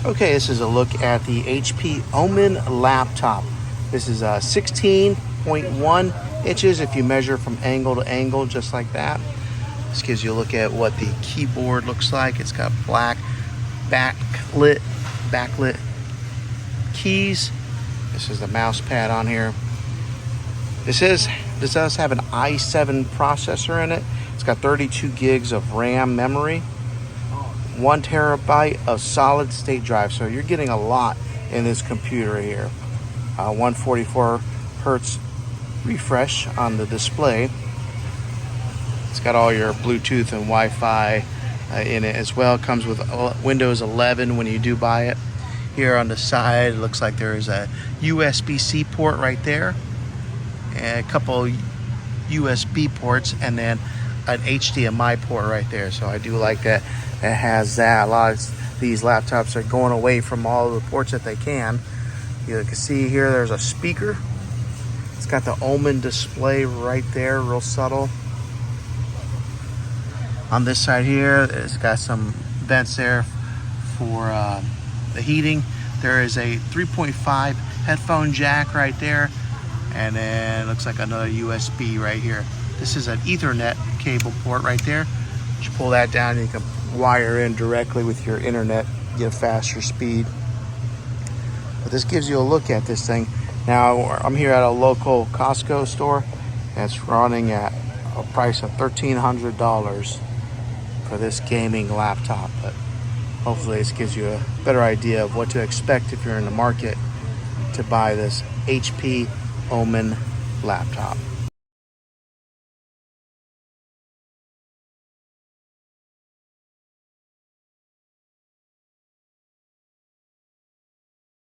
Okay, this is a look at the HP OMEN laptop. This is 16.1 inches if you measure from angle to angle, just like that. This gives you a look at what the keyboard looks like. It's got black backlit keys. This is the mouse pad on here. This does have an i7 processor in it. It's got 32 gigs of RAM memory, 1 terabyte of solid state drive. So you're getting a lot in this computer here. 144 hertz refresh on the display. It's got all your Bluetooth and Wi-Fi in it as well. It comes with Windows 11 when you do buy it. Here on the side, it looks like there is a USB-C port right there, and a couple USB ports, and then an HDMI port right there. So I do like that it has that. A lot of these laptops are going away from all the ports that they can. You can see here there's a speaker. It's got the OMEN display right there, real subtle. On this side here, it's got some vents there for the heating. There is a 3.5 headphone jack right there, and then it looks like another USB right here. This is an Ethernet cable port right there. You pull that down and you can wire in directly with your internet, get a faster speed. But this gives you a look at this thing. Now I'm here at a local Costco store, and it's running at a price of $1,300 for this gaming laptop. But hopefully this gives you a better idea of what to expect if you're in the market to buy this HP OMEN laptop.